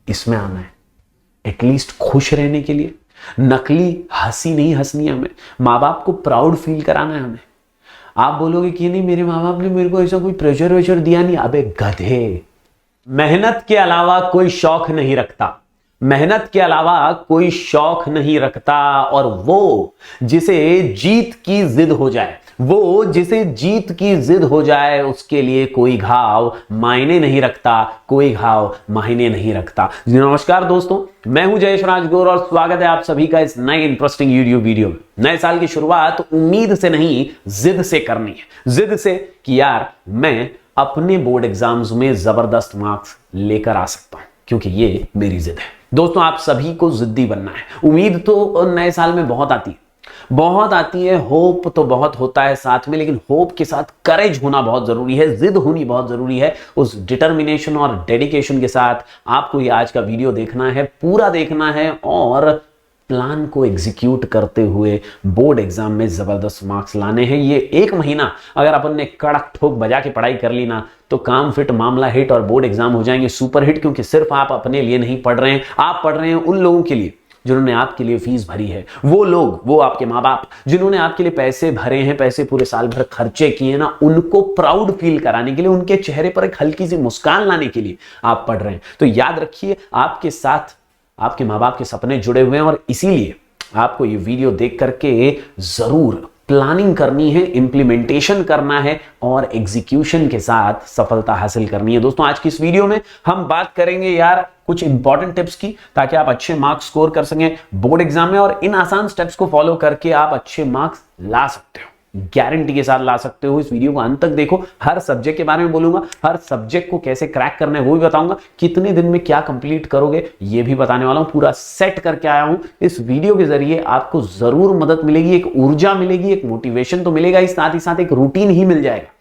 इसमें आना है एटलीस्ट खुश रहने के लिए। नकली हंसी नहीं हंसनी है हमें, माँ बाप को प्राउड फील कराना है हमें। आप बोलोगे कि नहीं मेरे माँ बाप ने मेरे को ऐसा कोई प्रेशर वेशर दिया नहीं, अबे गधे। मेहनत के अलावा कोई शौक नहीं रखता, मेहनत के अलावा कोई शौक नहीं रखता। और वो जिसे जीत की जिद हो जाए, वो जिसे जीत की जिद हो जाए, उसके लिए कोई घाव मायने नहीं रखता, कोई घाव मायने नहीं रखता। नमस्कार दोस्तों, मैं हूं जयेश राजगौर और स्वागत है आप सभी का इस नए इंटरेस्टिंग यूट्यूब वीडियो में। नए साल की शुरुआत उम्मीद से नहीं जिद से करनी है। जिद से कि यार मैं अपने बोर्ड एग्जाम्स में जबरदस्त मार्क्स लेकर आ सकता हूं, क्योंकि ये मेरी जिद है। दोस्तों आप सभी को जिद्दी बनना है। उम्मीद तो नए साल में बहुत आती है, होप तो बहुत होता है साथ में, लेकिन होप के साथ करेज होना बहुत जरूरी है, जिद होनी बहुत जरूरी है। उस डिटर्मिनेशन और डेडिकेशन के साथ आपको ये आज का वीडियो देखना है, पूरा देखना है और प्लान को एग्जीक्यूट करते हुए बोर्ड एग्जाम में जबरदस्त मार्क्स लाने हैं। ये एक महीना अगर अपन ने कड़क ठोक बजा के पढ़ाई कर ली ना, तो काम फिट, मामला हिट और बोर्ड एग्जाम हो जाएंगे सुपर हिट। क्योंकि सिर्फ आप अपने लिए नहीं पढ़ रहे हैं, आप पढ़ रहे हैं उन लोगों के लिए जिन्होंने आपके लिए फीस भरी है। वो लोग, वो आपके माँ बाप जिन्होंने आपके लिए पैसे भरे हैं, पैसे पूरे साल भर खर्चे किए ना, उनको प्राउड फील कराने के लिए, उनके चेहरे पर एक हल्की सी मुस्कान लाने के लिए आप पढ़ रहे हैं। तो याद रखिए, आपके साथ आपके माँ बाप के सपने जुड़े हुए हैं और इसीलिए आपको ये वीडियो देख करके जरूर प्लानिंग करनी है, इंप्लीमेंटेशन करना है और एग्जीक्यूशन के साथ सफलता हासिल करनी है। दोस्तों आज की इस वीडियो में हम बात करेंगे यार कुछ इंपॉर्टेंट टिप्स की, ताकि आप अच्छे मार्क्स स्कोर कर सकें बोर्ड एग्जाम में, और इन आसान स्टेप्स को फॉलो करके आप अच्छे मार्क्स ला सकते हो, गारंटी के साथ ला सकते हो। इस वीडियो को अंत तक देखो, हर सब्जेक्ट के बारे में बोलूंगा, हर सब्जेक्ट को कैसे क्रैक करना है वो भी बताऊंगा, कितने दिन में क्या कंप्लीट करोगे ये भी बताने वाला हूं। पूरा सेट करके आया हूं। इस वीडियो के जरिए आपको जरूर मदद मिलेगी, एक ऊर्जा मिलेगी, एक मोटिवेशन तो मिलेगा, इस साथ ही साथ एक रूटीन ही मिल जाएगा।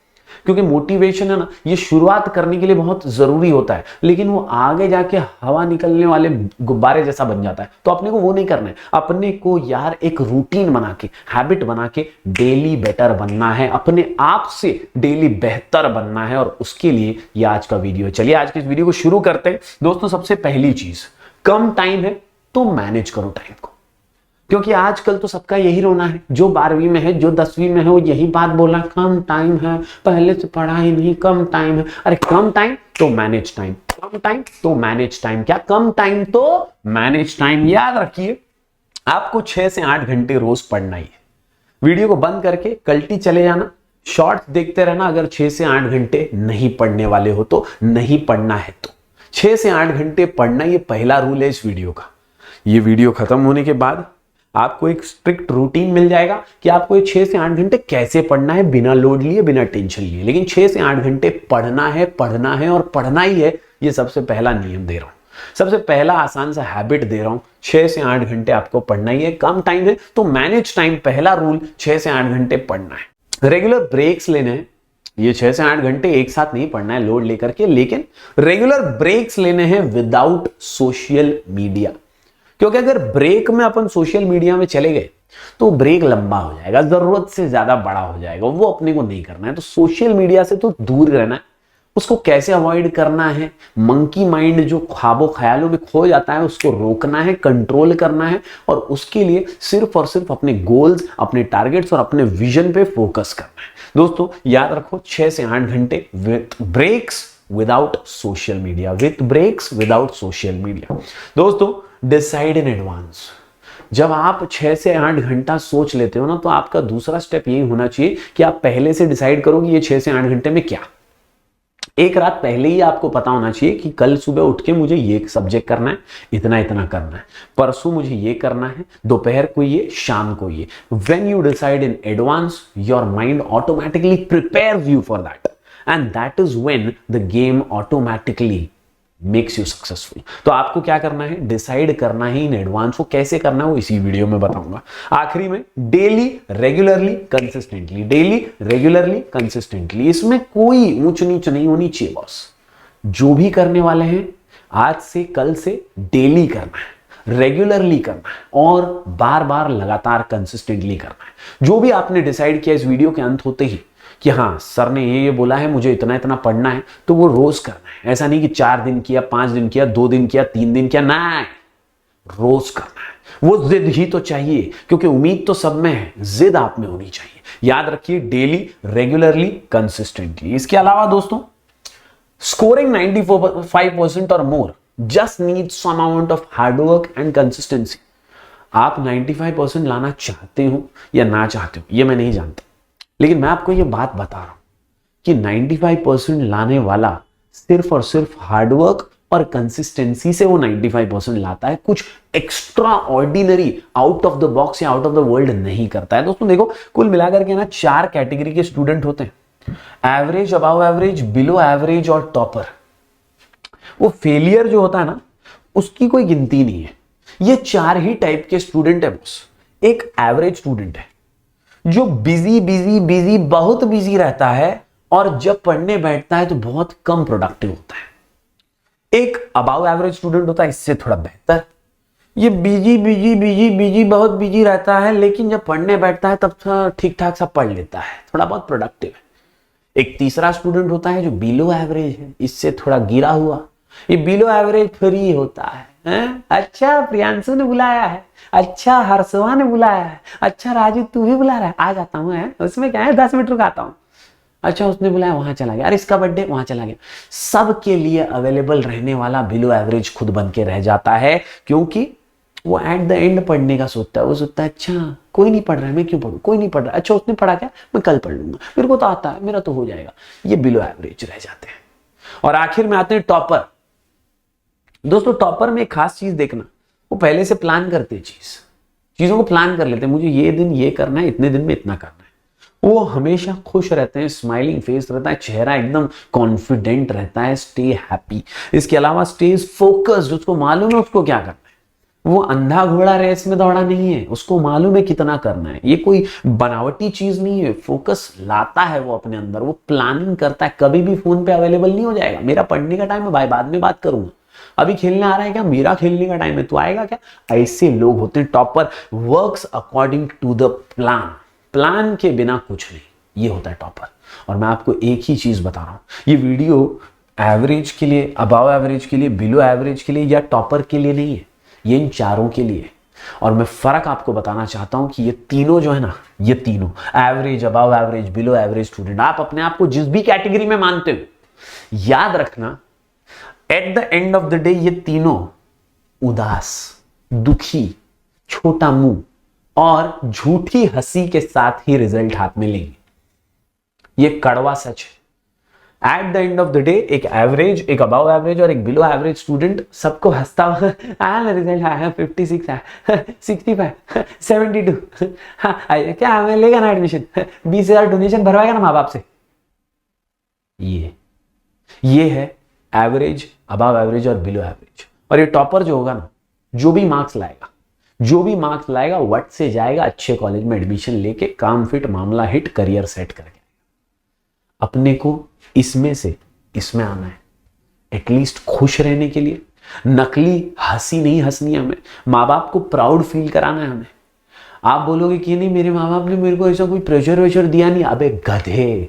क्योंकि मोटिवेशन है ना, ये शुरुआत करने के लिए बहुत जरूरी होता है, लेकिन वो आगे जाके हवा निकलने वाले गुब्बारे जैसा बन जाता है। तो अपने को वो नहीं करना है, अपने को यार एक रूटीन बना के, हैबिट बना के डेली बेटर बनना है, अपने आप से डेली बेहतर बनना है, और उसके लिए ये आज का वीडियो है। चलिए आज के इस वीडियो को शुरू करते हैं। दोस्तों सबसे पहली चीज, कम टाइम है तो मैनेज करो टाइम को। क्योंकि आजकल तो सबका यही रोना है, जो 12वीं में है, जो 10वीं में है, वो यही बात बोला, कम टाइम है, पहले से पढ़ाई नहीं, कम टाइम है। अरे कम टाइम तो मैनेज टाइम, कम टाइम तो मैनेज टाइम। क्या कम टाइम तो मैनेज टाइम। याद रखिए, आपको 6 से 8 घंटे रोज पढ़ना ही है। वीडियो को बंद करके कल्टी चले जाना, शॉर्ट्स देखते रहना। अगर 6 से 8 घंटे नहीं पढ़ने वाले हो तो नहीं पढ़ना है, तो 6 से 8 घंटे पढ़ना, ये पहला रूल है इस वीडियो का। ये वीडियो खत्म होने के बाद आपको एक स्ट्रिक्ट रूटीन मिल जाएगा कि आपको ये 6 से 8 घंटे कैसे पढ़ना है, बिना लोड लिए, बिना टेंशन लिए। लेकिन 6 से 8 घंटे पढ़ना है, पढ़ना है और पढ़ना ही है। ये सबसे पहला नियम दे रहा हूं, सबसे पहला आसान सा हैबिट दे रहा हूं। 6 से 8 घंटे आपको पढ़ना ही है। कम टाइम है तो मैनेज टाइम, पहला रूल 6 से 8 घंटे पढ़ना है। रेगुलर ब्रेक्स लेने हैं। ये 6 से 8 घंटे एक साथ नहीं पढ़ना है लोड लेकर के, लेकिन रेगुलर ब्रेक्स लेने हैं विदाउट सोशल मीडिया। क्योंकि अगर ब्रेक में अपन सोशल मीडिया में चले गए तो ब्रेक लंबा हो जाएगा, जरूरत से ज्यादा बड़ा हो जाएगा, वो अपने को नहीं करना है। तो सोशल मीडिया से तो दूर रहना है। उसको कैसे अवॉइड करना है, मंकी माइंड जो ख्वाबों ख्यालों में खो जाता है, उसको रोकना है, कंट्रोल करना है, और उसके लिए सिर्फ और सिर्फ अपने गोल्स, अपने टारगेट्स और अपने विजन पे फोकस करना है। दोस्तों याद रखो, 6 से 8 घंटे with breaks without social media, with breaks without social media. दोस्तों डिसाइड इन एडवांस। जब आप 6 से 8 घंटा सोच लेते हो ना, तो आपका दूसरा स्टेप यही होना चाहिए कि आप पहले से डिसाइड करो कि ये 6 से 8 घंटे में क्या। एक रात पहले ही आपको पता होना चाहिए कि कल सुबह उठ के मुझे ये सब्जेक्ट करना है, इतना इतना करना है, परसों मुझे ये करना है, दोपहर को ये, शाम को ये। When you decide in advance, your mind automatically prepares you for that, and that is when the game automatically makes you successful. तो आपको क्या करना है, डिसाइड करना है इन एडवांस। वो कैसे करना है वो इसी वीडियो में बताऊंगा। आखिरी में daily regularly consistently, daily regularly consistently, इसमें कोई ऊंच नीच नहीं होनी चाहिए बॉस। जो भी करने वाले हैं आज से कल से डेली करना है, रेगुलरली करना है और बार बार लगातार कंसिस्टेंटली करना है। जो भी आपने डिसाइड किया इस वीडियो के अंत होते ही कि हाँ सर ने ये बोला है, मुझे इतना इतना पढ़ना है, तो वो रोज करना है। ऐसा नहीं कि 4 दिन किया, 5 दिन किया, 2 दिन किया, 3 दिन किया, नहीं, रोज करना है। वो जिद ही तो चाहिए, क्योंकि उम्मीद तो सब में है, जिद आप में होनी चाहिए। याद रखिए, डेली, रेगुलरली, कंसिस्टेंटली। इसके अलावा दोस्तों, स्कोरिंग 95% और more just need some amount of hard work and consistency. आप 95% लाना चाहते हो या ना चाहते हो, ये मैं नहीं जानता, लेकिन मैं आपको ये बात बता रहा हूं कि 95% लाने वाला सिर्फ और सिर्फ हार्डवर्क और कंसिस्टेंसी से वो 95% लाता है। कुछ extra ordinary, out of the box या आउट ऑफ द वर्ल्ड नहीं करता है। दोस्तों देखो, कुल मिलाकर के ना 4 कैटेगरी के स्टूडेंट होते हैं: average, above average, below average और टॉपर। वो फेलियर जो होता है ना, उसकी कोई गिनती नहीं है। ये 4 ही टाइप के स्टूडेंट है बॉस। एक एवरेज स्टूडेंट है जो बिजी बिजी बिजी, बहुत बिजी रहता है और जब पढ़ने बैठता है तो बहुत कम प्रोडक्टिव होता है। एक अबव एवरेज स्टूडेंट होता है इससे थोड़ा बेहतर, ये बिजी बिजी बिजी बिजी, बहुत बिजी रहता है, लेकिन जब पढ़ने बैठता है तब ठीक ठाक सा पढ़ लेता है, थोड़ा बहुत प्रोडक्टिव है। एक तीसरा स्टूडेंट होता है जो बिलो एवरेज है, इससे थोड़ा गिरा हुआ, ये बिलो एवरेज फ्री होता है। अच्छा प्रियांशु ने बुलाया है, अच्छा हर्षवा ने बुलाया है, अच्छा राजू तू भी बुला रहा है, आ जाता हूँ, उसमें क्या है, 10 मिनट रुकाता हूँ। अच्छा उसने बुलाया, वहां चला गया, अरे इसका बर्थडे, वहां चला गया। सबके लिए अवेलेबल रहने वाला बिलो एवरेज खुद बन के रह जाता है, क्योंकि वो एट द एंड पढ़ने का सोचता है। वो सोचता है अच्छा कोई नहीं पढ़ रहा है, मैं क्यों पढ़ूं, कोई नहीं पढ़ रहा, अच्छा उसने पढ़ा क्या, मैं कल पढ़ लूंगा, मेरे को तो आता है, मेरा तो हो जाएगा। ये बिलो एवरेज रह जाते हैं। और आखिर में आते हैं टॉपर। दोस्तों टॉपर में एक खास चीज देखना, वो पहले से प्लान करते हैं, चीजों को प्लान कर लेते हैं, मुझे ये दिन ये करना है, इतने दिन में इतना करना है। वो हमेशा खुश रहते हैं, स्माइलिंग फेस रहता है, चेहरा एकदम कॉन्फिडेंट रहता है, स्टे हैप्पी। इसके अलावा स्टे फोकस्ड, उसको मालूम है उसको क्या करना है। वो अंधा घोड़ा रेस में दौड़ा नहीं है, उसको मालूम है कितना करना है। ये कोई बनावटी चीज नहीं है, फोकस लाता है वो अपने अंदर, वो प्लानिंग करता है। कभी भी फोन पे अवेलेबल नहीं हो जाएगा, मेरा पढ़ने का टाइम है भाई, बाद में बात करूंगा, अभी खेलने आ रहा है क्या, मेरा खेलने का टाइम है, तू आएगा क्या। ऐसे लोग होते हैं topper. Works according to the plan, plan के बिना कुछ नहीं, ये होता है टॉपर। और मैं आपको एक ही चीज बता रहा हूं, ये वीडियो एवरेज के लिए, अबव एवरेज के लिए, बिलो एवरेज के लिए या टॉपर के लिए नहीं है, ये इन चारों के लिए। और मैं फर्क आपको बताना चाहता हूं कि ये तीनों जो है ना, ये तीनों average, above average, below average student, आप अपने आप को जिस भी कैटेगरी में मानते हो, याद रखना at the end of the day ये तीनों उदास, दुखी, छोटा मुंह और झूठी हंसी के साथ ही रिजल्ट हाथ में लेंगे। ये कड़वा सच है। At the end of the day एक एवरेज, एक अबव एवरेज और एक बिलो एवरेज स्टूडेंट सबको हंसता हुआ रिजल्ट आया 56 है, 65, 72, हाँ क्या मैं लेगा ना एडमिशन, 20,000 डोनेशन भरवाएगा ना माँ बाप से। ये है एवरेज, अबव एवरेज और बिलो एवरेज। और ये टॉपर जो होगा ना, जो भी मार्क्स लाएगा वट से जाएगा, अच्छे कॉलेज में एडमिशन लेके, काम फिट, मामला हिट, करियर सेट करके। अपने को इसमें से इसमें आना है, एटलीस्ट खुश रहने के लिए। नकली हंसी नहीं हंसनी है हमें, माँ बाप को प्राउड फील कराना है हमें। आप बोलोगे कि नहीं मेरे माँ बाप ने मेरे को ऐसा कोई प्रेशर वेशर दिया नहीं, अबे गधे,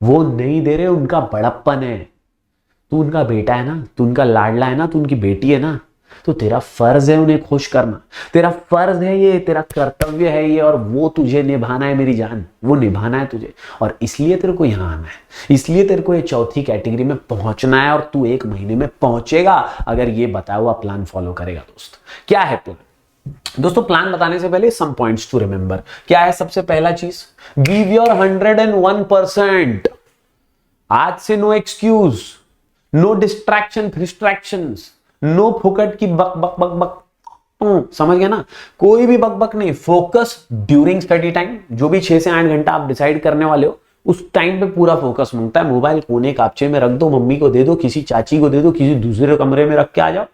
वो नहीं दे रहे, उनका बड़प्पन है। तू उनका बेटा है ना, तू उनका लाडला है ना, तू उनकी बेटी है ना, तो तेरा फर्ज है उन्हें खुश करना, तेरा फर्ज है ये, तेरा कर्तव्य है ये, और वो तुझे निभाना है मेरी जान, वो निभाना है तुझे। और इसलिए तेरे को यहां आना है, इसलिए तेरे को ये चौथी कैटेगरी में पहुंचना है, और तू 1 महीने में पहुंचेगा अगर ये बताया हुआ प्लान फॉलो करेगा। दोस्त क्या है प्लान? दोस्तों प्लान बताने से पहले सम पॉइंट्स टू रिमेंबर। क्या है सबसे पहला चीज? Give your 101%। आज से no excuse, no distraction, distractions, no फोकट की बक बक बक बक, समझ गया ना, कोई भी बक बक नहीं। फोकस ड्यूरिंग स्टडी टाइम, जो भी 6 से 8 घंटा आप डिसाइड करने वाले हो, उस टाइम पे पूरा फोकस मांगता है। मोबाइल कोने कापचे में रख दो, मम्मी को दे दो, किसी चाची को दे दो, किसी दूसरे कमरे में रख के आ जाओ।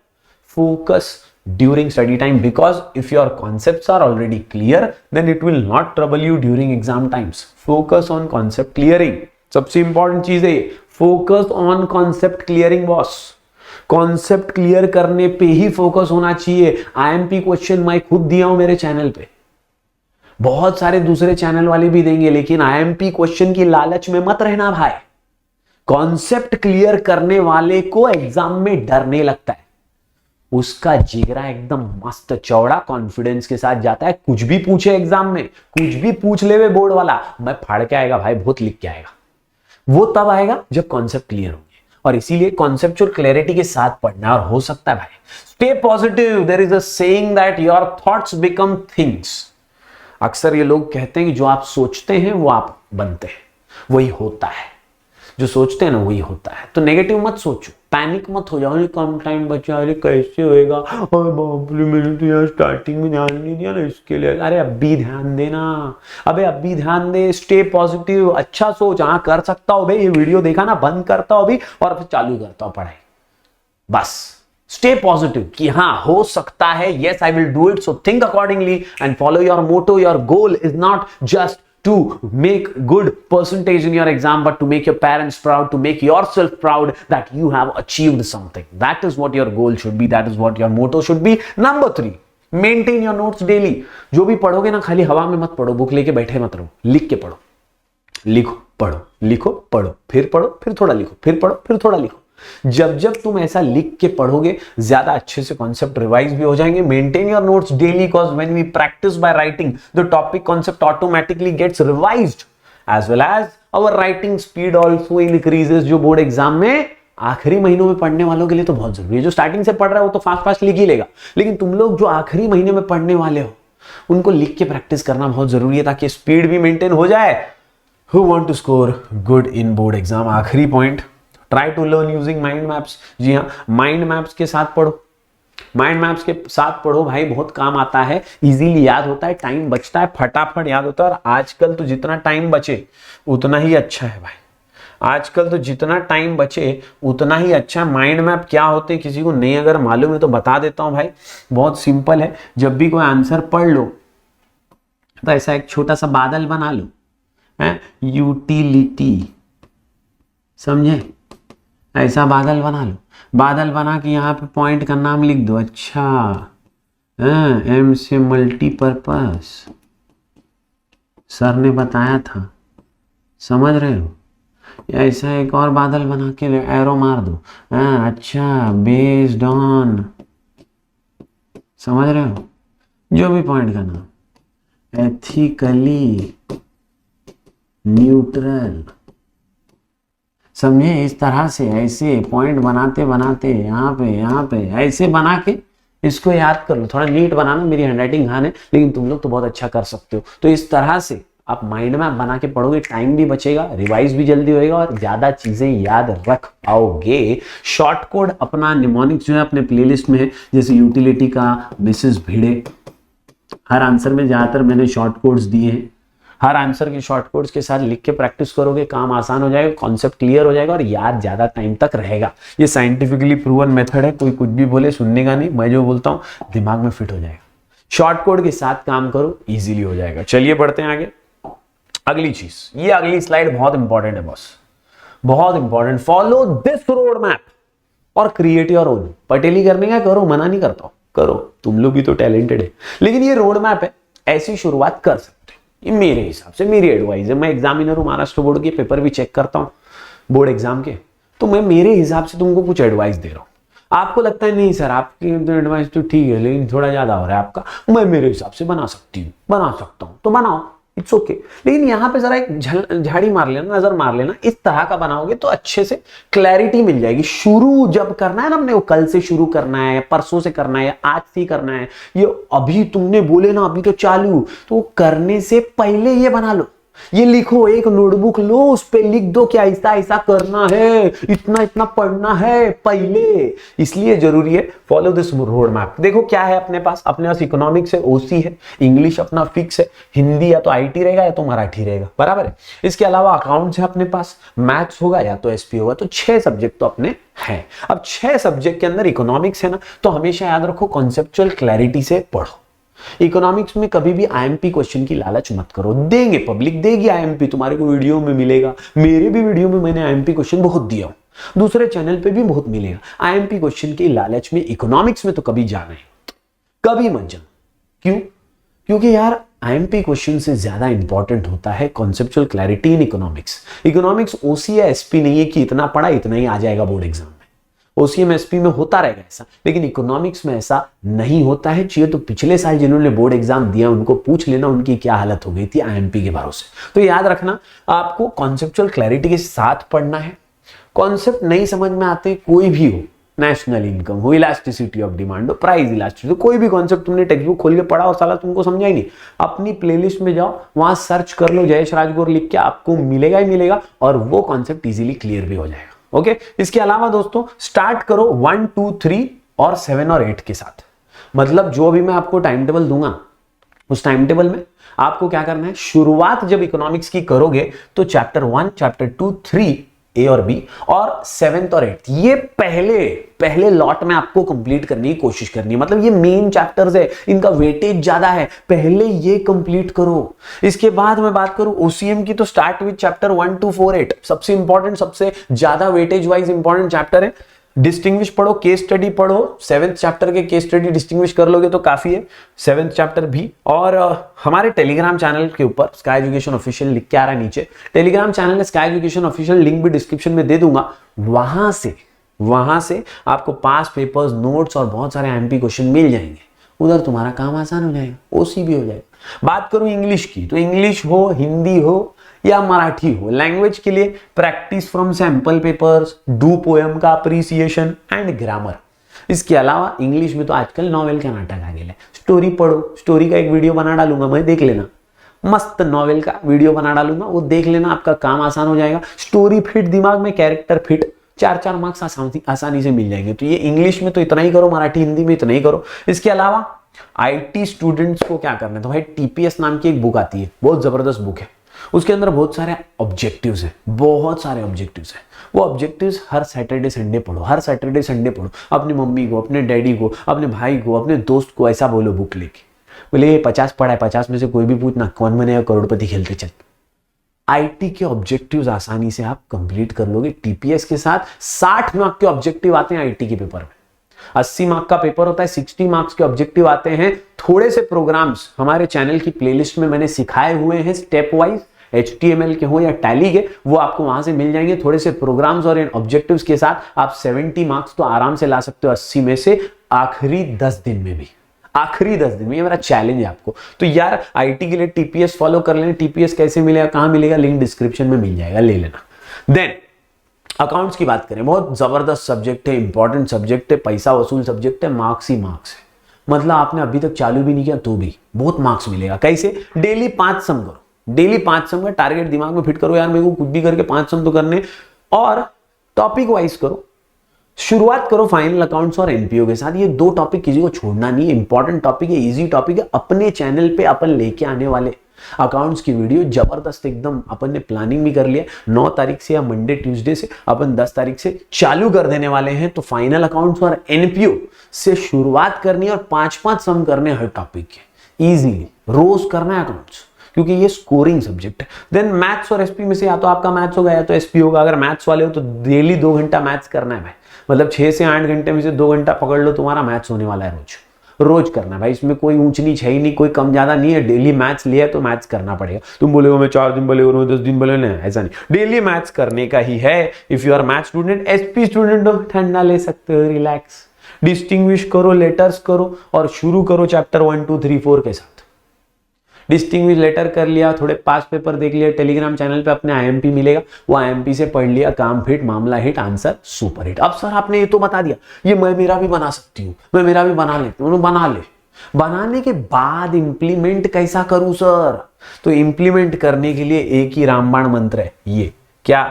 Focus during study time, because if your concepts are already clear then it will not trouble you during exam times. Focus on concept clearing, सबसे इंपॉर्टेंट चीज है focus on concept clearing boss. Concept clear करने पे ही focus होना चाहिए। IMP question मैं खुद दिया हूं मेरे चैनल पे, बहुत सारे दूसरे चैनल वाले भी देंगे, लेकिन आईएमपी क्वेश्चन की लालच में मत रहना भाई। कॉन्सेप्ट क्लियर करने वाले को एग्जाम में डर नहीं लगता है, उसका जिगरा एकदम मस्त चौड़ा कॉन्फिडेंस के साथ जाता है। कुछ भी पूछे एग्जाम में, कुछ भी पूछ लेवे बोर्ड वाला, मैं फाड़ के आएगा भाई, बहुत लिख के आएगा। वो तब आएगा जब कॉन्सेप्ट क्लियर होंगे, और इसीलिए कॉन्सेप्चुअल क्लैरिटी के साथ पढ़ना। और हो सकता है भाई, stay positive, there is a saying that your thoughts become things. अक्सर ये लोग कहते हैं कि जो आप सोचते हैं वो आप बनते हैं, वही होता है, जो सोचते हैं ना वही होता है। तो नेगेटिव मत सोचो, पैनिक मत हो जाओ, कम टाइम बचा, अरे कैसे होएगा, अरे बाप रे मैंने तो यार स्टार्टिंग में ध्यान नहीं दिया ना इसके लिए। अरे अभी ध्यान देना, अबे अभी ध्यान दे, स्टे पॉजिटिव, अच्छा सोच। हाँ कर सकता हो भाई, ये वीडियो देखा ना, बंद करता हो अभी और फिर चालू करता हो पढ़ाई। बस स्टे पॉजिटिव कि हाँ हो सकता है, yes I will do it, so think accordingly and follow your motto. Your goal is not just to make good percentage in your exam, but to make your parents proud, to make yourself proud that you have achieved something. That is what your goal should be, that is what your motto should be. Number 3, maintain your notes daily. जो भी पढ़ोगे ना, खाली हवा में मत पढ़ो, book लेके बैठे मत रहो, लिख के पढ़ो। लिखो पढ़ो, लिखो पढ़ो, फिर पढ़ो, फिर थोड़ा लिखो, फिर पढ़ो, फिर थोड़ा लिखो। जब जब तुम ऐसा लिख के पढ़ोगे, ज्यादा अच्छे से कॉन्सेप्ट रिवाइज भी हो जाएंगे। Maintain your notes daily, because when we practice by writing, the topic concept automatically gets revised, as well as our writing speed also increases, जो बोर्ड एग्जाम में आखिरी महीनों में पढ़ने वालों के लिए तो बहुत जरूरी है। जो स्टार्टिंग से पढ़ रहा है वो तो फास्ट फास्ट लिख ही लेगा, लेकिन तुम लोग जो आखिरी महीने में पढ़ने वाले हो, उनको लिख के प्रैक्टिस करना बहुत जरूरी है, ताकि स्पीड भी मेंटेन हो जाए। Who want to score good in board exam? आखिरी point, try to learn using mind maps. जी हाँ, माइंड मैप्स के साथ पढ़ो, माइंड मैप्स के साथ पढ़ो भाई, बहुत काम आता है, इजीली याद होता है, टाइम बचता है, फटाफट याद होता है। और आजकल तो जितना टाइम बचे उतना ही अच्छा है भाई, आजकल तो जितना टाइम बचे उतना ही अच्छा। माइंड मैप क्या होते हैं, किसी को नहीं अगर मालूम है तो बता देता हूं भाई, बहुत सिंपल है। जब भी कोई आंसर पढ़ लो तो ऐसा एक छोटा सा बादल बना लो, है यूटिलिटी, समझे, ऐसा बादल बना लो। बादल बना के यहाँ पे पॉइंट का नाम लिख दो। अच्छा, एम से मल्टीपर्पस, सर ने बताया था, समझ रहे हो। ऐसा एक और बादल बना के एरो मार दो। अच्छा, बेस्ड ऑन, समझ रहे हो, जो भी पॉइंट का नाम, एथिकली न्यूट्रल, समझे। इस तरह से ऐसे पॉइंट बनाते बनाते यहाँ पे ऐसे बना के इसको याद कर लो। थोड़ा नीट बनाना, मेरी हैंडराइटिंग हान है, लेकिन तुम लोग तो बहुत अच्छा कर सकते हो। तो इस तरह से आप माइंड मैप बना के पढ़ोगे, टाइम भी बचेगा, रिवाइज भी जल्दी होएगा और ज्यादा चीजें याद रख पाओगे। शॉर्ट कोड अपना निमोनिक्स जो है अपने प्लेलिस्ट में है, जैसे यूटिलिटी का मिसेस भिड़े, हर आंसर में ज्यादातर मैंने शॉर्ट कोड्स दिए हैं। हर आंसर की शॉर्ट कोड्स के साथ लिख के प्रैक्टिस करोगे, काम आसान हो जाएगा, कॉन्सेप्ट क्लियर हो जाएगा और याद ज्यादा टाइम तक रहेगा। ये साइंटिफिकली प्रूवन मेथड है, कोई कुछ भी बोले सुनने का नहीं, मैं जो बोलता हूं दिमाग में फिट हो जाएगा। शॉर्ट कोड के साथ काम करो, इजीली हो जाएगा। चलिए बढ़ते हैं आगे। अगली चीज, ये अगली स्लाइड बहुत इंपॉर्टेंट है बॉस, बहुत important. Follow this road map और क्रिएट योर ओन। पटेली करने का करो, मना नहीं करता हूं, करो, तुम लोग भी तो टैलेंटेड है, लेकिन ये रोड मैप है, ऐसी शुरुआत कर सकते। ये मेरे हिसाब से मेरी एडवाइस है। मैं एग्जामिनर हूं, महाराष्ट्र बोर्ड के पेपर भी चेक करता हूं, बोर्ड एग्जाम के, तो मैं मेरे हिसाब से तुमको कुछ एडवाइस दे रहा हूं। आपको लगता है नहीं सर आपकी एडवाइस तो ठीक है, लेकिन थोड़ा ज्यादा हो रहा है आपका, मैं मेरे हिसाब से बना सकता हूं, तो बनाओ, इट्स ओके। लेकिन यहाँ पे जरा एक झाड़ी मार लेना, नजर मार लेना, इस तरह का बनाओगे तो अच्छे से क्लैरिटी मिल जाएगी। शुरू जब करना है ना अपने, वो कल से शुरू करना है, परसों से करना है, आज से करना है, ये अभी तुमने बोले ना अभी तो चालू, तो करने से पहले ये बना लो, ये लिखो, एक नोटबुक लो, उस पे लिख दो कि ऐसा ऐसा करना है, इतना इतना पढ़ना है पहले। इसलिए जरूरी है फॉलो दिस रोड मैप। देखो क्या है अपने पास इकोनॉमिक्स है, ओसी है, इंग्लिश अपना फिक्स है, हिंदी या तो आईटी रहेगा या तो मराठी रहेगा, बराबर है। इसके अलावा अकाउंट्स है अपने पास, मैथ्स होगा या तो एसपी होगा, तो 6 सब्जेक्ट तो अपने हैं। अब 6 सब्जेक्ट के अंदर इकोनॉमिक्स है ना, तो हमेशा याद रखो कॉन्सेप्चुअल क्लैरिटी से पढ़ो। इकोनॉमिक्स में कभी भी आईएमपी क्वेश्चन की लालच मत करो, देंगे, पब्लिक देगी आईएमपी, तुम्हारे को वीडियो में मिलेगा, मेरे भी वीडियो में मैंने आईएमपी क्वेश्चन बहुत दिया हूं, दूसरे चैनल पे भी बहुत मिलेगा। आईएमपी क्वेश्चन की लालच में इकोनॉमिक्स में तो कभी जाना है, कभी मत जाना। क्यों? क्योंकि यार आईएमपी क्वेश्चन से ज्यादा इंपॉर्टेंट होता है conceptual clarity in economics. Economics OC या एसपी नहीं है कि इतना पढ़ा इतना ही आ जाएगा बोर्ड एग्जाम में। ओसीएम एसपी में होता रहेगा ऐसा, लेकिन इकोनॉमिक्स में ऐसा नहीं होता है। चाहिए तो पिछले साल जिन्होंने बोर्ड एग्जाम दिया उनको पूछ लेना उनकी क्या हालत हो गई थी आईएमपी के भरोसे। तो याद रखना आपको कॉन्सेप्चुअल क्लैरिटी के साथ पढ़ना है। कॉन्सेप्ट नहीं समझ में आते कोई भी हो, नेशनल इनकम हो, इलास्टिसिटी ऑफ डिमांड हो, प्राइस इलास्टिसिटी, कोई भी कॉन्सेप्ट तुमने टेक्स्ट बुक खोल के पढ़ा और साला तुमको समझा ही नहीं, अपनी प्लेलिस्ट में जाओ, वहां सर्च कर लो जयेश राजगौर लिख के, आपको मिलेगा ही मिलेगा और वो कॉन्सेप्ट इजीली क्लियर भी हो जाएगा। ओके, इसके अलावा दोस्तों स्टार्ट करो 1, 2, 3 और 7 और 8 के साथ। मतलब जो भी मैं आपको टाइम टेबल दूंगा उस टाइम टेबल में आपको क्या करना है, शुरुआत जब इकोनॉमिक्स की करोगे तो चैप्टर 1, चैप्टर 2, 3 ए और बी और 7th और 8th ये पहले लॉट में आपको कंप्लीट करने की कोशिश करनी है। मतलब ये मेन चैप्टर्स है, इनका वेटेज ज्यादा है, पहले ये कंप्लीट करो। इसके बाद मैं बात करूं ओसीएम की तो स्टार्ट विद चैप्टर 1 to 4, 8 सबसे इंपॉर्टेंट, सबसे ज्यादा वेटेज वाइज इंपॉर्टेंट चैप्टर है। डिस्टिंग्विश पढ़ो, केस स्टडी पढ़ो, 7th चैप्टर के केस स्टडी डिस्टिंग्विश कर लोगे तो काफी है, 7th चैप्टर भी। और हमारे टेलीग्राम चैनल के ऊपर स्काई एजुकेशन ऑफिशियल लिख के आ रहा है नीचे, Telegram channel sky education official, link भी डिस्क्रिप्शन में दे दूंगा। वहां से आपको पास पेपर्स, नोट्स और बहुत सारे आईएमपी क्वेश्चन मिल जाएंगे। उधर तुम्हारा काम आसान हो जाएगा, ओसी भी हो जाएगा। बात करूं इंग्लिश की तो इंग्लिश हो, हिंदी हो या मराठी हो, लैंग्वेज के लिए practice from sample papers, do poem का अप्रिसिएशन एंड ग्रामर। इसके अलावा इंग्लिश में तो आजकल नॉवेल का नाटक आ गया है, स्टोरी पढ़ो, स्टोरी का एक वीडियो बना डालूंगा मैं, देख लेना, मस्त नॉवेल का वीडियो बना डालूंगा, वो देख लेना, आपका काम आसान हो जाएगा। स्टोरी फिट दिमाग में, कैरेक्टर फिट, 4 मार्क्स आसानी से मिल जाएंगे। तो ये इंग्लिश में तो इतना ही करो, मराठी हिंदी में इतना ही करो। इसके अलावा आईटी स्टूडेंट्स को क्या करना है, तो भाई टीपीएस नाम की एक बुक आती है, बहुत जबरदस्त बुक है, उसके अंदर बहुत सारे ऑब्जेक्टिव्स हैं, बहुत सारे ऑब्जेक्टिव्स हैं। वो ऑब्जेक्टिव्स हर सैटरडे संडे पढ़ो, हर सैटरडे संडे पढ़ो। अपनी मम्मी को, अपने डैडी को, अपने भाई को, अपने दोस्त को ऐसा बोलो बुक लेके, बोले 50 पढ़ा है, 50 में से कोई भी पूछना कौन बनेगा करोड़पति खेलते चल। आईटी के ऑब्जेक्टिव्स आसानी से आप कंप्लीट कर लोगे टीपीएस के साथ। 60 मार्क के ऑब्जेक्टिव आते हैं आईटी के पेपर में, 80 मार्क का पेपर होता है, 60 मार्क्स के ऑब्जेक्टिव आते हैं। थोड़े से प्रोग्राम्स हमारे चैनल की प्लेलिस्ट में मैंने सिखाए हुए हैं स्टेप वाइज, HTML के हो या टैली के, वो आपको वहां से मिल जाएंगे। थोड़े से प्रोग्राम्स और इन ऑब्जेक्टिव्स के साथ आप 70 मार्क्स तो आराम से ला सकते हो 80 में से, आखिरी 10 दिन में भी, आखिरी 10 दिन में। ये मेरा चैलेंज है आपको। तो यार आईटी के लिए टीपीएस फॉलो कर लेना। टीपीएस कैसे मिलेगा, कहां मिलेगा, लिंक डिस्क्रिप्शन में मिल जाएगा, ले लेना। देन अकाउंट्स की बात करें, बहुत जबरदस्त सब्जेक्ट है, इंपॉर्टेंट सब्जेक्ट है, पैसा वसूल सब्जेक्ट है, मार्क्स ही मार्क्स है। मतलब आपने अभी तक चालू भी नहीं किया तो भी बहुत मार्क्स मिलेगा। कैसे, डेली 5 सम करो, डेली 5 सम का टारगेट दिमाग में फिट करो, यार मेरे को कुछ भी करके 5 सम तो करने, और टॉपिक वाइज करो। शुरुआत करो फाइनल अकाउंट्स और एनपीओ के साथ। ये 2 टॉपिक किसी को छोड़ना नहीं है, इंपॉर्टेंट टॉपिक है, इजी टॉपिक है। अपने चैनल पे अपन लेके आने वाले अकाउंट्स की वीडियो जबरदस्त एकदम, अपन ने प्लानिंग भी कर लिया। 9 तारीख से या मंडे ट्यूसडे से अपन 10 तारीख से चालू कर देने वाले हैं। तो फाइनल अकाउंट्स और एनपीओ से शुरुआत करनी है और 5-5 सम करने हर टॉपिक के, इजीली रोज करना है अकाउंट्स, क्योंकि ये स्कोरिंग सब्जेक्ट है। देन मैथ्स और एसपी में से या तो आपका मैथ्स होगा या तो एसपी होगा। अगर मैथ्स वाले हो तो डेली 2 घंटा मैथ्स करना है भाई, मतलब 6 से 8 घंटे में से 2 घंटा पकड़ लो, तुम्हारा मैथ्स होने वाला है। रोज करना है भाई, इसमें कोई ऊंच नीच है ही नहीं, कोई कम ज्यादा नहीं है। डेली मैथ्स लिया है तो मैथ्स करना पड़ेगा। तुम बोले मैं 4 दिन बोले 10 दिन बोले, नहीं ऐसा नहीं, डेली मैथ्स करने का ही है। If you are math student, SP student हो, ठंडा ले सकते हो, रिलैक्स, डिस्टिंग्विश करो, लेटर्स करो और शुरू करो चैप्टर 1, 2, 3, 4 के साथ। डिस्टिंग्विश लेटर कर लिया, थोड़े पास पेपर देख लिया, टेलीग्राम चैनल पे अपने आईएमपी मिलेगा, वो आईएमपी से पढ़ लिया, काम फिट, मामला हिट, आंसर सुपर हिट। अब सर आपने ये तो बता दिया, ये मैं मेरा भी बना सकती हूँ, मैं मेरा भी बना लेती हूँ। बना ले, बनाने के बाद इंप्लीमेंट कैसा करूं सर, तो इंप्लीमेंट करने के लिए एक ही रामबाण मंत्र है, ये क्या,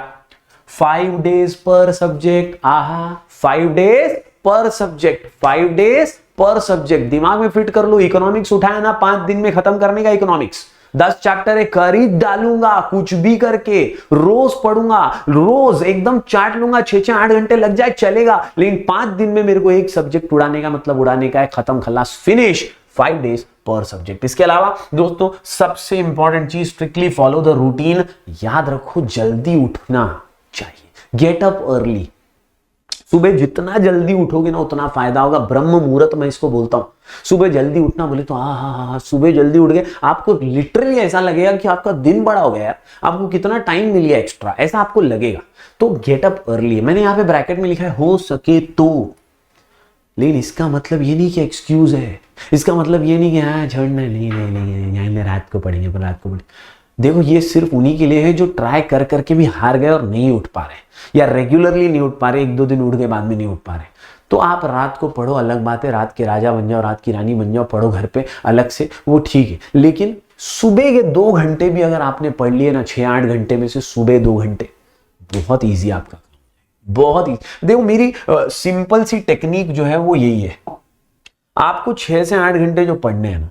5 days पर सब्जेक्ट। आहा, 5 days पर सब्जेक्ट, 5 days पर सब्जेक्ट। दिमाग में फिट कर लो, इकोनॉमिक्स उठाया ना 5 दिन में खत्म करने का। इकोनॉमिक्स 10 चैप्टर है, कर ही डालूंगा कुछ भी करके, रोज पढ़ूंगा, रोज एकदम चाट लूंगा, 6-8 घंटे लग जाए चलेगा, लेकिन 5 दिन में मेरे को एक सब्जेक्ट उड़ाने का मतलब उड़ाने का है, खत्म खल्लास फिनिश, 5 days पर सब्जेक्ट। इसके अलावा दोस्तों सबसे इंपॉर्टेंट चीज, स्ट्रिक्टली फॉलो द रूटीन। याद रखो जल्दी उठना चाहिए, गेट अप अर्ली, सुबह जितना जल्दी उठोगे ना उतना फायदा होगा। ब्रह्म मुहूर्त मैं इसको बोलता हूं। सुबह जल्दी उठना बोले तो हाँ, सुबह जल्दी उठ गए, आपको लिटरली ऐसा लगेगा कि आपका दिन बड़ा हो गया यार, आपको कितना टाइम मिल गया एक्स्ट्रा, ऐसा आपको लगेगा। तो गेट अप अर्ली। मैंने यहाँ पे ब्रैकेट में लिखा है हो सके तो, लेकिन इसका मतलब ये नहीं कि एक्सक्यूज है, इसका मतलब ये नहीं कि हाँ छोड़ना, नहीं रात को पढ़ेंगे, पर रात को पढ़ेंगे। देखो ये सिर्फ उन्हीं के लिए है जो ट्राई कर करके भी हार गए और नहीं उठ पा रहे, या रेगुलरली नहीं उठ पा रहे, 1-2 दिन उठ गए बाद में नहीं उठ पा रहे। तो आप रात को पढ़ो, अलग बात है, रात के राजा बन जाओ, रात की रानी बन जाओ, पढ़ो घर पे अलग से, वो ठीक है। लेकिन सुबह के 2 घंटे भी अगर आपने पढ़ लिए ना, 6-8 घंटे में से सुबह 2 घंटे, बहुत ईजी आपका, बहुत ही। देखो मेरी सिंपल सी टेक्निक जो है वो यही है, आपको 6 से 8 घंटे जो पढ़ने हैं ना,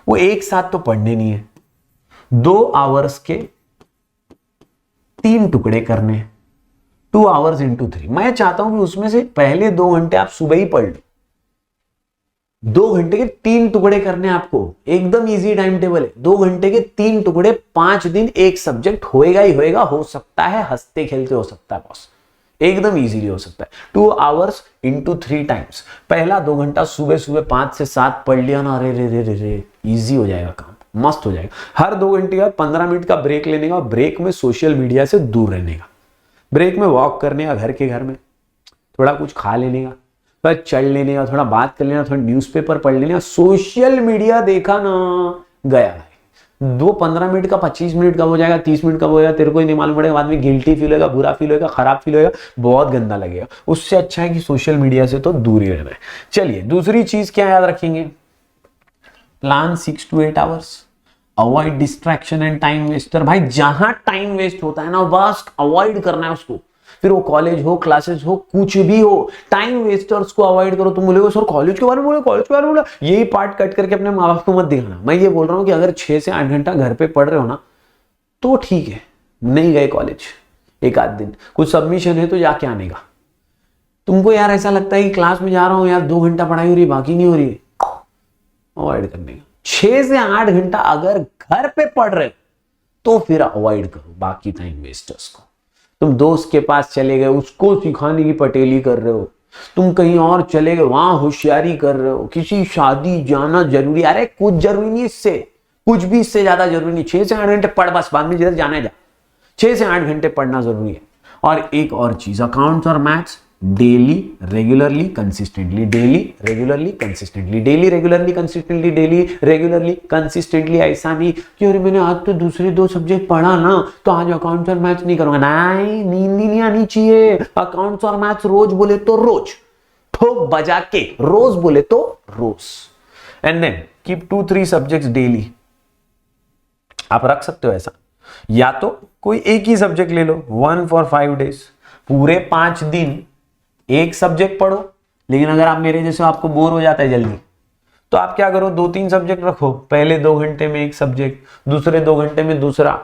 वो एक साथ तो पढ़ने नहीं है, 2 आवर्स के 3 टुकड़े करने, 2 आवर्स इंटू 3। मैं चाहता हूं कि उसमें से पहले 2 घंटे आप सुबह ही पढ़ लो, 2 घंटे के 3 टुकड़े करने आपको, एकदम इजी टाइम टेबल है। 2 घंटे के 3 टुकड़े, 5 दिन एक सब्जेक्ट होएगा ही होएगा, हो सकता है हंसते खेलते हो सकता है बॉस, एकदम इजीली हो सकता है। 2 आवर्स इंटू 3 टाइम्स। पहला 2 घंटा सुबह सुबह 5 से 7 पढ़ लिया ना, अरे रे रे रे रे, इजी हो जाएगा काम, मस्त हो जाएगा। हर 2 घंटे का 15 मिनट का ब्रेक लेने का, ब्रेक में सोशल मीडिया से दूर रहने का, ब्रेक में वॉक करने का, घर में थोड़ा कुछ खा लेने का, थोड़ा चल लेने का, थोड़ा बात कर लेना, थोड़ा न्यूज़पेपर पढ़ लेने का। सोशल मीडिया देखा ना, गया है। 15 मिनट का 25 मिनट का हो जाएगा, 30 मिनट का हो जाएगा, तेरे को ही नहीं मालूम पड़ेगा, बाद में गिल्टी फील होगा, बुरा फील होगा, खराब फील होगा, बहुत गंदा लगेगा। उससे अच्छा है कि सोशल मीडिया से तो दूर ही रहना है। चलिए दूसरी चीज क्या याद रखेंगे, plan 6 to 8 hours, avoid distraction and time Wester. भाई जहां टाइम वेस्ट होता है ना, बस अवॉइड करना है उसको, फिर वो कॉलेज हो, क्लासेस हो, कुछ भी हो, टाइम वेस्टर्स को अवॉइड करो। तुम बोलोगे सर कॉलेज के बारे में बोलो, कॉलेज के बारे में बोलो, यही पार्ट कट करके अपने माँ बाप को मत दिखाना। मैं ये बोल रहा हूँ कि अगर 6 से 8 घंटा घर पे पढ़ रहे हो ना, तो ठीक है, नहीं गए कॉलेज एक आध दिन, कुछ सबमिशन है तो जाके आने का। तुमको यार ऐसा लगता है कि क्लास में जा रहा हूँ यार, 2 घंटा पढ़ाई हो रही है, बाकी नहीं हो रही है, अवॉइड करने का। 6 से 8 घंटा अगर घर पे पढ़ रहे हो तो फिर अवॉइड करो बाकी टाइम वेस्टर्स को। तुम दोस्त के पास चले गए, उसको सिखाने की पटेली कर रहे हो, तुम कहीं और चले गए, वहां होशियारी कर रहे हो, किसी शादी जाना जरूरी, अरे कुछ जरूरी नहीं इससे, कुछ भी इससे ज्यादा जरूरी नहीं। 6 से 8 घंटे पढ़, बस बाद में जिधर जाना है जा, 6 से 8 घंटे पढ़ना जरूरी है। और एक और चीज, अकाउंट्स और maths daily regularly consistently, daily regularly consistently, daily regularly consistently, daily regularly consistently. ऐसा नहीं कि अरे मैंने आज तो दूसरे 2 सब्जेक्ट पढ़ा ना, तो आज अकाउंट्स और मैथ्स नहीं करूंगा। नहीं, नींद नहीं आनी चाहिए। अकाउंट्स और मैथ्स रोज बोले तो रोज, ठोक बजा के रोज बोले तो रोज। And then keep 2-3 subjects daily. आप रख सकते हो ऐसा, या तो कोई एक ही सब्जेक्ट ले लो, 1 for 5 days, पूरे 5 दिन एक सब्जेक्ट पढ़ो। लेकिन अगर आप मेरे जैसे आपको बोर हो जाता है जल्दी, तो आप क्या करो, 2-3 सब्जेक्ट रखो, पहले 2 घंटे में एक सब्जेक्ट, दूसरे 2 घंटे में दूसरा,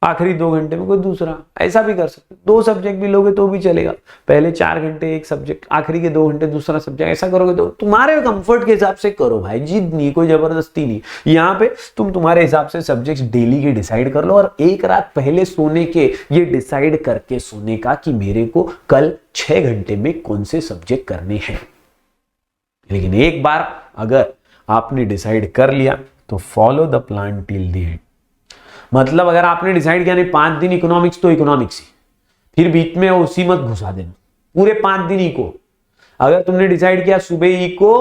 आखिरी 2 घंटे में कोई दूसरा। ऐसा भी कर सकते, 2 सब्जेक्ट भी लोगे तो भी चलेगा, पहले 4 घंटे एक सब्जेक्ट, आखिरी के 2 घंटे दूसरा सब्जेक्ट। ऐसा करोगे तो तुम्हारे कंफर्ट के हिसाब से करो भाई, जिद नहीं, कोई जबरदस्ती नहीं। यहाँ पे तुम तुम्हारे हिसाब से सब्जेक्ट्स डेली के डिसाइड कर लो, और एक रात पहले सोने के ये डिसाइड करके सोने का कि मेरे को कल 6 घंटे में कौन से सब्जेक्ट करने हैं। लेकिन एक बार अगर आपने डिसाइड कर लिया तो follow the plan till the end. मतलब अगर आपने डिसाइड किया नहीं 5 दिन इकोनॉमिक्स तो इकोनॉमिक्स ही, फिर बीच में उसी मत घुसा देना, पूरे 5 दिन इको। अगर तुमने डिसाइड किया सुबह इको,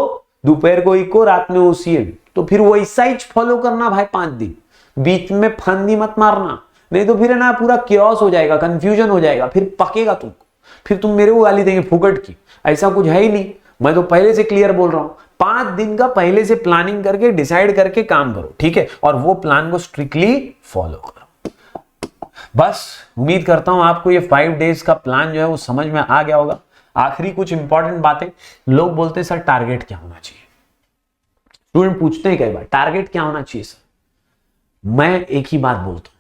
दोपहर को इको, रात में ओसीएम, तो फिर वैसा ही फॉलो करना भाई 5 दिन। बीच में फंदी मत मारना, नहीं तो फिर ना पूरा क्योस हो जाएगा, कंफ्यूजन हो जाएगा, फिर पकेगा तुमको, फिर तुम मेरे को गाली देंगे फुकट की। ऐसा कुछ है ही नहीं, मैं तो पहले से क्लियर बोल रहा हूं। 5 दिन का पहले से प्लानिंग करके डिसाइड करके काम करो, ठीक है, और वो प्लान को स्ट्रिक्टली फॉलो करो। बस उम्मीद करता हूं आपको ये 5 डेज का प्लान जो है वो समझ में आ गया होगा। आखिरी कुछ इंपॉर्टेंट बातें, लोग बोलते हैं सर टारगेट क्या होना चाहिए, स्टूडेंट पूछते हैं कई बार टारगेट क्या होना चाहिए सर। मैं एक ही बात बोलता हूं,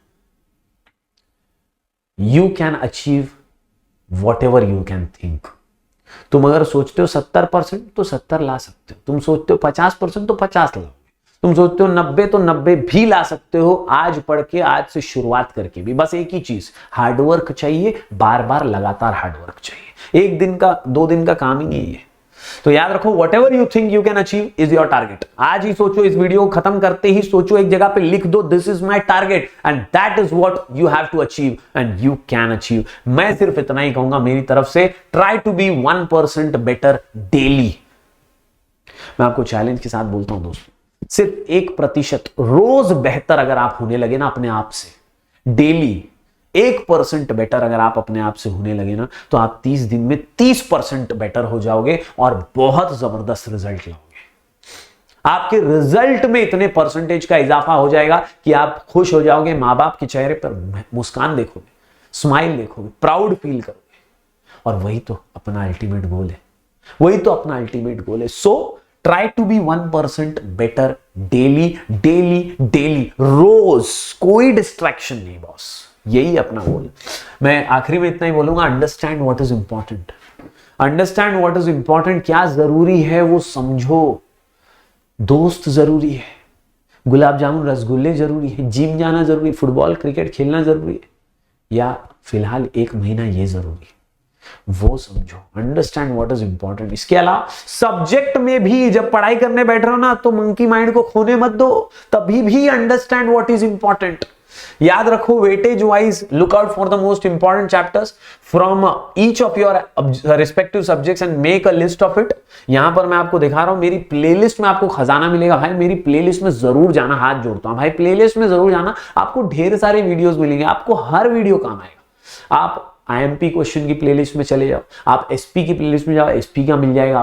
you can achieve what ever you can think. तुम अगर सोचते हो 70% तो 70 ला सकते हो, तुम सोचते हो 50% तो 50 लाओगे, तुम सोचते हो 90 तो 90 भी ला सकते हो आज पढ़ के, आज से शुरुआत करके भी। बस एक ही चीज, हार्डवर्क चाहिए, बार बार लगातार हार्डवर्क चाहिए। एक दिन का 2 दिन का काम ही नहीं है। तो याद रखो, what ever you think you can achieve is your target. आज ही सोचो, इस वीडियो को खत्म करते ही सोचो, एक जगह पे लिख दो, this is my target and that is what you have to achieve and you can achieve. मैं सिर्फ इतना ही कहूंगा मेरी तरफ से, try to be 1% better daily. मैं आपको चैलेंज के साथ बोलता हूं दोस्तों, सिर्फ 1% रोज बेहतर अगर आप होने लगे ना अपने आप से, डेली 1% बेटर अगर आप अपने आप से होने लगे ना, तो आप 30 दिन में 30% बेटर हो जाओगे और बहुत जबरदस्त रिजल्ट लाओगे। आपके रिजल्ट में इतने परसेंटेज का इजाफा हो जाएगा कि आप खुश हो जाओगे, मां बाप के चेहरे पर मुस्कान देखोगे, स्माइल देखोगे, प्राउड फील करोगे। और वही तो अपना अल्टीमेट गोल है, वही तो अपना अल्टीमेट गोल है। So try to be 1% better daily daily daily, रोज, कोई डिस्ट्रैक्शन नहीं बॉस, यही अपना गोल। मैं आखिरी में इतना ही बोलूंगा, understand what is important, understand what is important, क्या जरूरी है वो समझो। दोस्त जरूरी है, गुलाब जामुन रसगुल्ले जरूरी है, जिम जाना जरूरी, फुटबॉल क्रिकेट खेलना जरूरी है, या फिलहाल 1 महीना ये जरूरी है, वो समझो। Understand what is important. इसके अलावा सब्जेक्ट में भी जब पढ़ाई करने बैठ रहे हो ना, तो मंकी माइंड को खोने मत दो, तभी भी अंडरस्टैंड व्हाट इज इंपॉर्टेंट। याद रखो, weightage wise look out for the most important chapters from each of your respective subjects and make a list of it. यहां पर मैं आपको दिखा रहा हूं, मेरी प्लेलिस्ट में आपको खजाना मिलेगा। भाई मेरी प्लेलिस्ट में जरूर जाना, हाथ जोड़ता हूं भाई, प्लेलिस्ट में जरूर जाना, आपको ढेर सारे वीडियोस मिलेंगे, आपको हर वीडियो काम आएगा। आप IMP क्वेश्चन की प्लेलिस्ट में चले जाओ, आप SP की प्लेलिस्ट में जाओ, SP का मिल जाएगा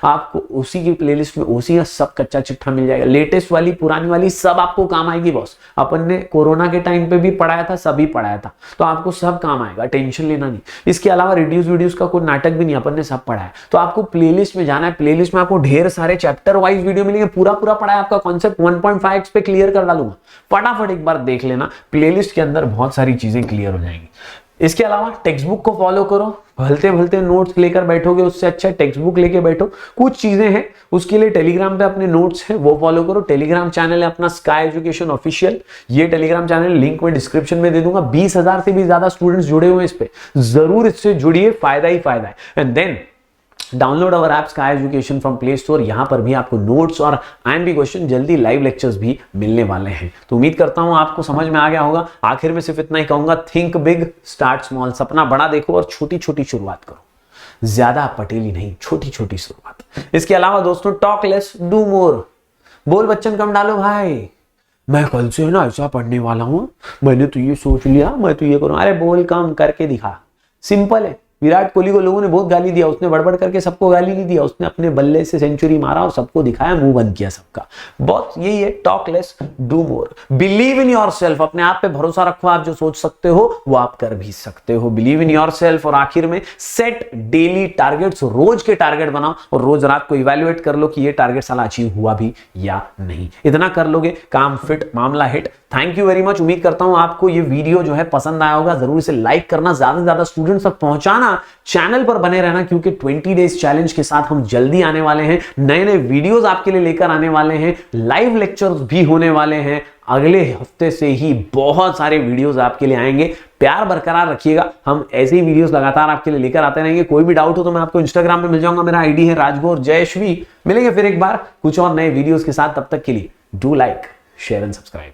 आपको उसी की प्लेलिस्ट में उसी का सब कच्चा चिट्ठा मिल जाएगा, लेटेस्ट वाली पुरानी वाली सब आपको काम आएगी बॉस। अपन ने कोरोना के टाइम पे भी पढ़ाया था, सभी पढ़ाया था, तो आपको सब काम आएगा, टेंशन लेना नहीं। इसके अलावा रिड्यूस वीडियोस का कोई नाटक भी नहीं, अपन ने सब पढ़ाया। तो आपको प्लेलिस्ट में जाना है, प्लेलिस्ट में आपको ढेर सारे चैप्टर वाइज वीडियो मिलेंगे, पूरा पढ़ाया, आपका कॉन्सेप्ट 1.5x पे क्लियर कर डालूंगा। फटाफट एक बार देख लेना, प्लेलिस्ट के अंदर बहुत सारी चीजें क्लियर हो जाएंगी। इसके अलावा टेक्स्ट बुक को फॉलो करो, भलते भलते नोट्स लेकर बैठोगे उससे अच्छा टेक्स्ट बुक लेके बैठो। कुछ चीजें हैं उसके लिए टेलीग्राम पे अपने नोट्स हैं वो फॉलो करो। टेलीग्राम चैनल है अपना स्काई एजुकेशन ऑफिशियल, ये टेलीग्राम चैनल लिंक में डिस्क्रिप्शन में दे दूंगा। 20,000 से भी ज्यादा स्टूडेंट्स जुड़े हुए हैं इस पे, जरूर इससे जुड़िए, फायदा ही फायदा है। And then download our app sky education from play store, यहां पर भी आपको नोट्स और IMP क्वेश्चन, जल्दी लाइव लेक्चर्स भी मिलने वाले हैं। तो उम्मीद करता हूं आपको समझ में आ गया होगा। आखिर में सिर्फ इतना ही कहूंगा, थिंक बिग स्टार्ट स्मॉल, सपना बड़ा देखो और छोटी छोटी शुरुआत करो, ज्यादा पटेली नहीं, छोटी छोटी शुरुआत। इसके अलावा दोस्तों, टॉक लेस डू मोर, बोल बच्चन कम डालो भाई। मैं कल से ना ऐसा पढ़ने वाला हूं, मैंने तो ये सोच लिया, मैं तो ये करूं। अरे बोल कम करके दिखा, सिंपल है। विराट कोहली को लोगों ने बहुत गाली दिया, उसने बड़बड़ करके सबको गाली नहीं दिया, उसने अपने बल्ले से सेंचुरी मारा और सबको दिखाया, मुंह बंद किया सबका। बहुत यही है, talk less do more, believe in yourself, अपने आप पे भरोसा रखो, आप जो सोच सकते हो वो आप कर भी सकते हो, बिलीव इन योरसेल्फ। और आखिर में सेट डेली टारगेट्स, रोज के टारगेट बनाओ और रोज रात को इवैल्यूएट कर लो कि ये टारगेट साला अचीव हुआ भी या नहीं। इतना कर लोगे, काम फिट, मामला hit. Thank you very much. उम्मीद करता हूं आपको ये वीडियो जो है पसंद आया होगा। जरूर इसे लाइक करना, ज्यादा से ज्यादा स्टूडेंट्स तक पहुंचाना, चैनल पर बने रहना, क्योंकि 20 डेज चैलेंज के साथ हम जल्दी आने वाले हैं, नए नए वीडियोस आपके लिए लेकर आने वाले हैं, लाइव लेक्चर्स भी होने वाले हैं। अगले हफ्ते से ही बहुत सारे वीडियोस आपके लिए आएंगे। प्यार बरकरार रखिएगा, हम ऐसे ही वीडियोस लगातार आपके लिए लेकर आते रहेंगे। कोई भी डाउट हो तो मैं आपको इंस्टाग्राम पे मिल जाऊंगा, मेरा ID है राजगौर जयश्वी। मिलेंगे फिर एक बार कुछ और नए वीडियोस के साथ, तब तक के लिए do like, share and subscribe.